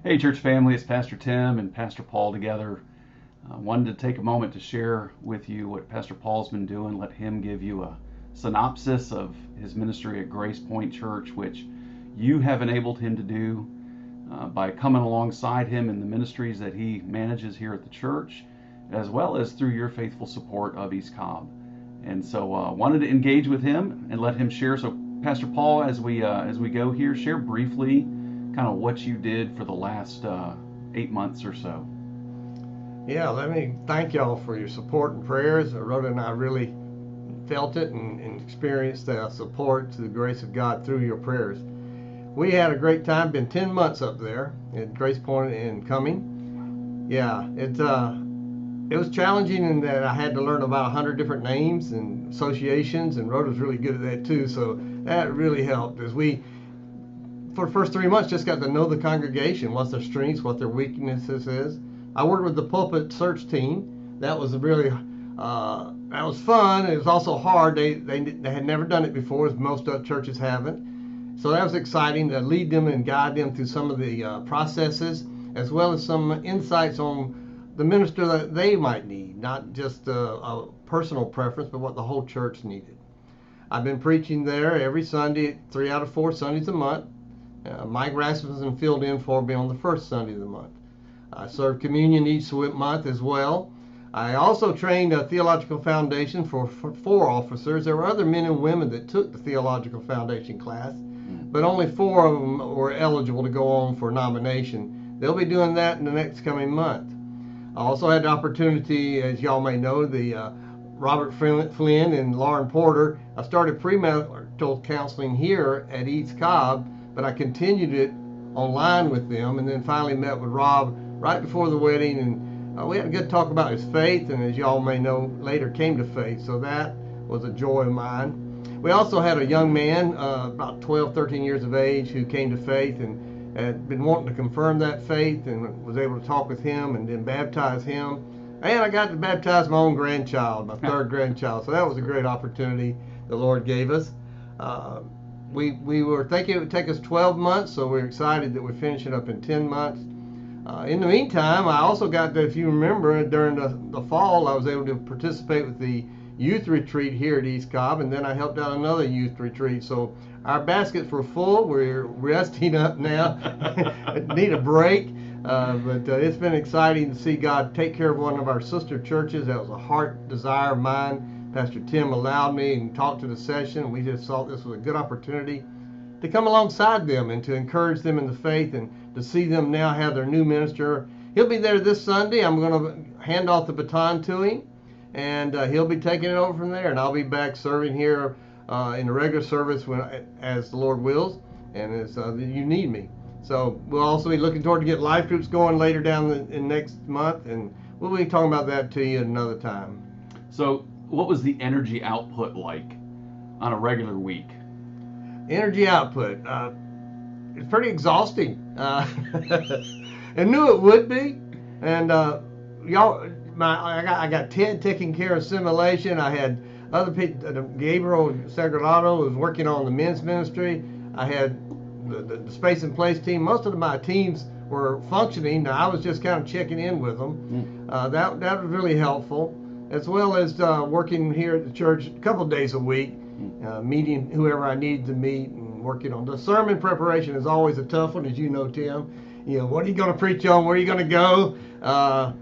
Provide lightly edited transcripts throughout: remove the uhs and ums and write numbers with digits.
Hey, church family, it's Pastor Tim and Pastor Paul together. Wanted to take a moment to share with you what Pastor Paul's been doing. Let him give you a synopsis of his ministry at Gracepointe Church, which you have enabled him to do by coming alongside him in the ministries that he manages here at the church, as well as through your faithful support of East Cobb. And so wanted to engage with him and let him share. So Pastor Paul, as we go here, share briefly kind of what you did for the last 8 months or so. Yeah, let me thank y'all for your support and prayers. Rhoda and I really felt it and experienced the support to the grace of God through your prayers. We had a great time. Been 10 months up there at Gracepointe and Cumming. Yeah, it was challenging in that I had to learn about 100 different names and associations, and Rhoda's really good at that too. So that really helped as we, for the first 3 months, just got to know the congregation, what their strengths, what their weaknesses is. I worked with the pulpit search team. That was really that was fun. It was also hard. They had never done it before, as most churches haven't. So that was exciting to lead them and guide them through some of the processes, as well as some insights on the minister that they might need, not just a personal preference, but what the whole church needed. I've been preaching there every Sunday, 3 out of 4 Sundays a month. Mike Rasmussen filled in for me on the first Sunday of the month. I serve communion each month as well. I also trained a theological foundation for 4 officers. There were other men and women that took the theological foundation class, but only 4 of them were eligible to go on for nomination. They'll be doing that in the next coming month. I also had the opportunity, as y'all may know, the Robert Flynn and Lauren Porter. I started premarital counseling here at East Cobb, but I continued it online with them, and then finally met with Rob right before the wedding, and we had a good talk about his faith, and as y'all may know, later came to faith, so that was a joy of mine. We also had a young man, about 12, 13 years of age, who came to faith and had been wanting to confirm that faith, and was able to talk with him and then baptize him. And I got to baptize my own grandchild, my 3rd grandchild, so that was a great opportunity the Lord gave us. We were thinking it would take us 12 months, so we're excited that we're finishing up in 10 months. In the meantime, I also got to, if you remember, during the fall, I was able to participate with the youth retreat here at East Cobb, and then I helped out another youth retreat. So our baskets were full. We're resting up now. Need a break. But it's been exciting to see God take care of one of our sister churches. That was a heart desire of mine. Pastor Tim allowed me and talked to the session. We just thought this was a good opportunity to come alongside them and to encourage them in the faith, and to see them now have their new minister. He'll be there this Sunday. I'm going to hand off the baton to him, and he'll be taking it over from there. And I'll be back serving here in the regular service as the Lord wills, and as you need me. So we'll also be looking toward to get life groups going later down in next month, and we'll be talking about that to you another time. So what was the energy output like on a regular week? Energy output. It's pretty exhausting. And knew it would be. And y'all, I got Ted taking care of simulation. I had other people. Gabriel Sagrado was working on the men's ministry. I had the space and place team. Most of my teams were functioning. I was just kind of checking in with them. That was really helpful, as well as working here at the church a couple of days a week. Meeting whoever I needed to meet and working on the sermon preparation is always a tough one, as you know, Tim. You know, what are you going to preach on? Where are you going to go?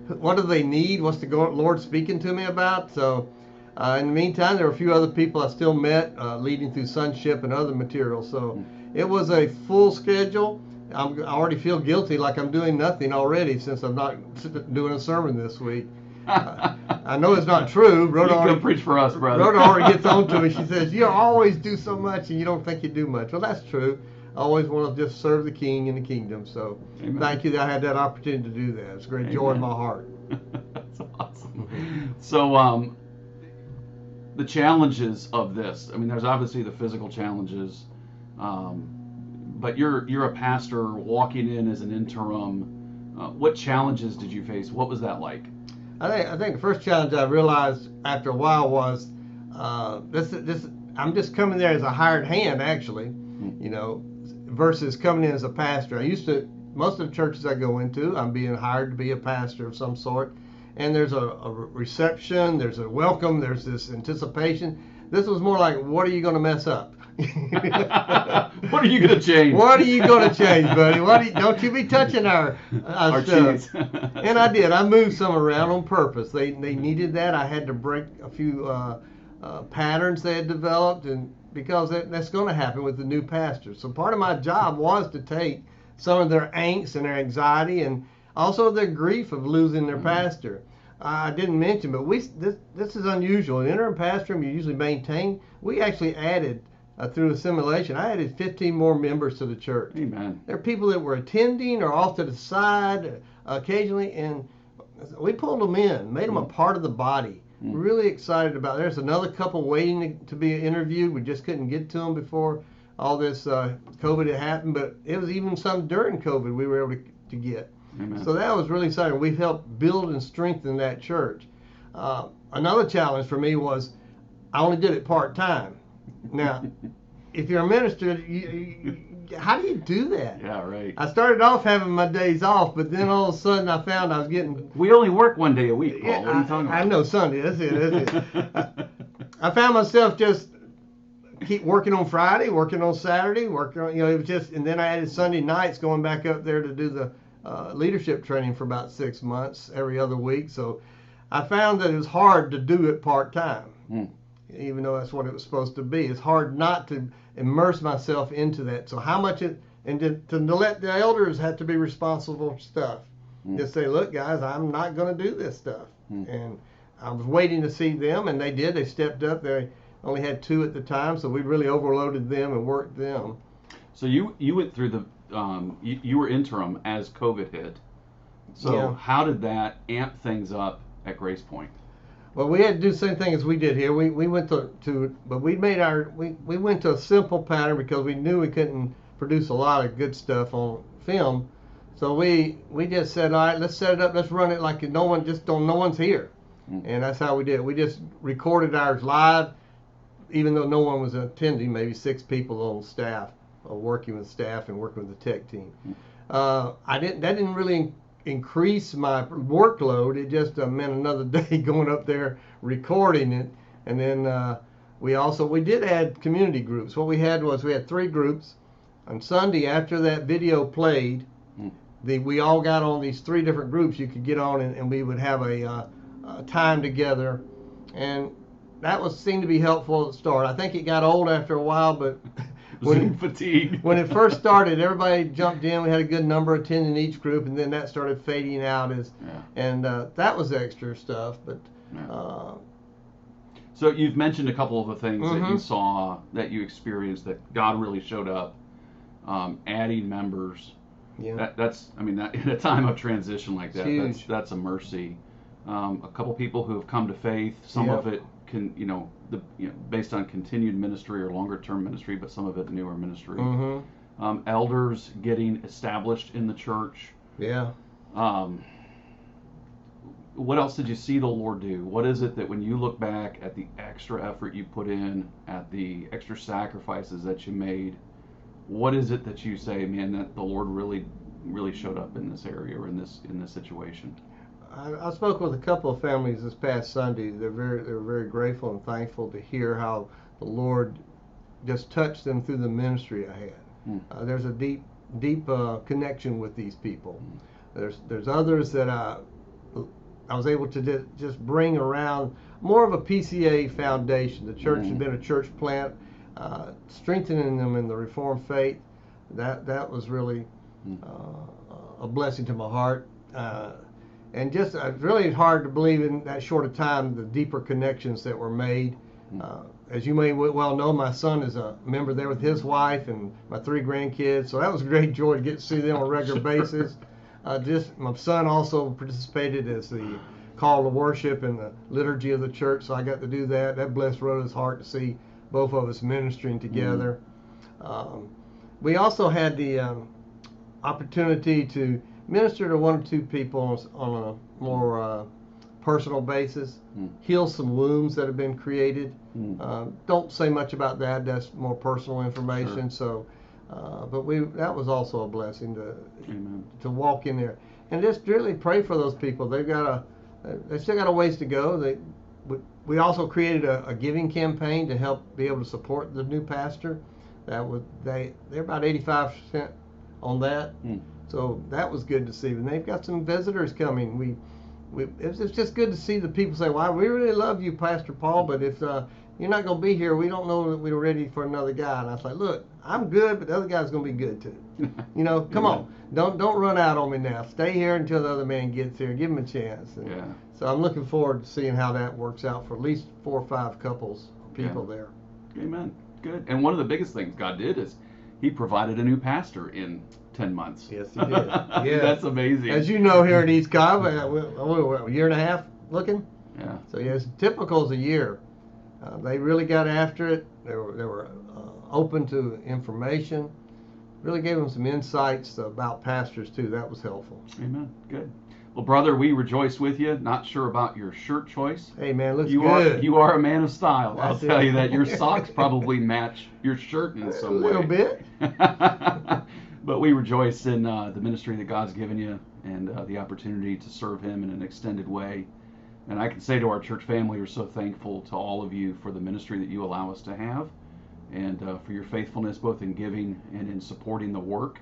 What do they need? What's the Lord speaking to me about? So in the meantime, there were a few other people I still met leading through sonship and other materials. So it was a full schedule. I already feel guilty, like I'm doing nothing already since I'm not doing a sermon this week. I know it's not true. Rhoda already preach for us, brother. Rhoda already gets on to me. She says, "You always do so much, and you don't think you do much." Well, that's true. I always want to just serve the King in the kingdom. So, Amen. Thank you that I had that opportunity to do that. It's a great Amen. Joy in my heart. That's awesome. So, the challenges of this. I mean, there's obviously the physical challenges, but you're a pastor walking in as an interim. What challenges did you face? What was that like? I think the first challenge I realized after a while was this. I'm just coming there as a hired hand, actually, you know, versus coming in as a pastor. I used to most of the churches I go into, I'm being hired to be a pastor of some sort. And there's a reception, there's a welcome, there's this anticipation. This was more like, what are you going to mess up? What are you going to change? What are you going to change, buddy? Don't you be touching our stuff. Cheese. And I did. I moved some around on purpose. They needed that. I had to break a few patterns they had developed, and because that's going to happen with the new pastors. So part of my job was to take some of their angst and their anxiety and also their grief of losing their pastor. I didn't mention, but this is unusual. An interim pastor you usually maintain. We actually added, through assimilation, I added 15 more members to the church. Amen. There are people that were attending or off to the side occasionally, and we pulled them in, made them a part of the body. Really excited about it. There's another couple waiting to be interviewed. We just couldn't get to them before all this COVID had happened, but it was even some during COVID we were able to get. Amen. So that was really exciting. We've helped build and strengthen that church. Another challenge for me was I only did it part-time. Now, if you're a minister, how do you do that? Yeah, right. I started off having my days off, but then all of a sudden I found I was getting... We only work one day a week, Paul. Yeah, what are you talking about? I know, Sunday. That's it. I found myself just keep working on Friday, working on Saturday, working on, it was just... And then I added Sunday nights going back up there to do the leadership training for about 6 months every other week. So I found that it was hard to do it part-time. Even though that's what it was supposed to be. It's hard not to immerse myself into that. So how much to let the elders have to be responsible for stuff. Just say, look, guys, I'm not going to do this stuff. And I was waiting to see them, and they did. They stepped up. They only had 2 at the time, so we really overloaded them and worked them. So you went through the, you were interim as COVID hit. So Yeah. how did that amp things up at Gracepointe? Well, we had to do the same thing as we did here. We went but we went to a simple pattern because we knew we couldn't produce a lot of good stuff on film. So we just said, all right, let's set it up, let's run it like no one's here. And that's how we did it. We just recorded ours live, even though no one was attending, maybe 6 people on staff, working with staff and working with the tech team. That didn't really increase my workload. It just meant another day going up there recording it. And then we did add community groups. What we had 3 groups. On Sunday after that video played, we all got on these 3 different groups you could get on, and we would have a time together, and that seemed to be helpful at the start. I think it got old after a while, but fatigue. When it first started, everybody jumped in. We had a good number attending each group, and then that started fading out and that was extra stuff. But so you've mentioned a couple of the things that you saw, that you experienced, that God really showed up, adding members. Yeah. That's in a time of transition like that, huge. that's a mercy. A couple people who have come to faith. Some of it based on continued ministry or longer term ministry, but some of it newer ministry. Elders getting established in the church. Yeah. What else did you see the Lord do? What is it that when you look back at the extra effort you put in, at the extra sacrifices that you made, what is it that you say, man, that the Lord really, really showed up in this area or in this situation? I spoke with a couple of families this past Sunday. They were very grateful and thankful to hear how the Lord just touched them through the ministry I had. There's a deep connection with these people. There's others that I was able to just bring around more of a PCA foundation. The church had been a church plant, strengthening them in the Reformed faith. That was really a blessing to my heart. And just really hard to believe in that short of time the deeper connections that were made. As you may well know, my son is a member there with his wife and my 3 grandkids, so that was a great joy to get to see them on a regular basis. My son also participated as the call to worship in the liturgy of the church, so I got to do that. That blessed Rhoda's heart to see both of us ministering together. We also had the opportunity to minister to 1 or 2 people on a more personal basis, heal some wounds that have been created. Don't say much about that. That's more personal information. So But that was also a blessing Amen. to walk in there and just really pray for those people. They still got a ways to go. We also created a giving campaign to help be able to support the new pastor. They're about 85% on that. So that was good to see. And they've got some visitors coming. It's just good to see the people say, "Well, we really love you, Pastor Paul, but if you're not going to be here, we don't know that we're ready for another guy." And I was like, "Look, I'm good, but the other guy's going to be good too. Come on, don't run out on me now. Stay here until the other man gets here. Give him a chance." And so I'm looking forward to seeing how that works out for at least 4 or 5 couples, people there. Amen. Good. And one of the biggest things God did is He provided a new pastor in 10 months. Yes, He did. Yeah, that's amazing. As you know, here in East Cobb, a year and a half looking. Yeah. So yes, typical is a year. They really got after it. They were open to information. Really gave them some insights about pastors too. That was helpful. Amen. Good. Well, brother, we rejoice with you. Not sure about your shirt choice. Hey, man, looks good. You are a man of style. That's I'll tell you that. Your socks probably match your shirt in some way. A little bit. But we rejoice in the ministry that God's given you and the opportunity to serve Him in an extended way. And I can say to our church family, we're so thankful to all of you for the ministry that you allow us to have and for your faithfulness both in giving and in supporting the work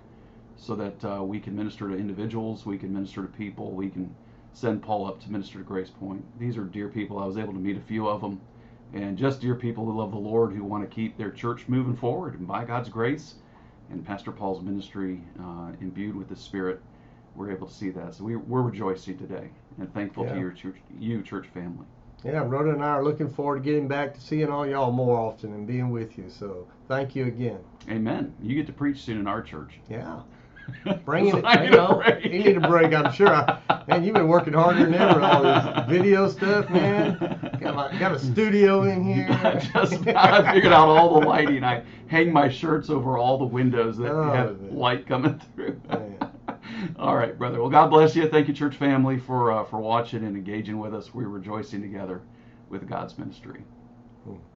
so that we can minister to individuals, we can minister to people, we can send Paul up to minister to Gracepointe. These are dear people. I was able to meet a few of them, and just dear people who love the Lord, who want to keep their church moving forward. And by God's grace and Pastor Paul's ministry imbued with the Spirit, we're able to see that. So we're rejoicing today and thankful to your church family. Yeah, Rhoda and I are looking forward to getting back to seeing all y'all more often and being with you. So thank you again. Amen. You get to preach soon in our church. Yeah. Bring it. You need a break, I'm sure. Man, you've been working harder than ever on all this video stuff, man. Got a studio in here. I figured out all the lighting. I hang my shirts over all the windows that have light coming through. All right, brother. Well, God bless you. Thank you, church family, for watching and engaging with us. We're rejoicing together with God's ministry.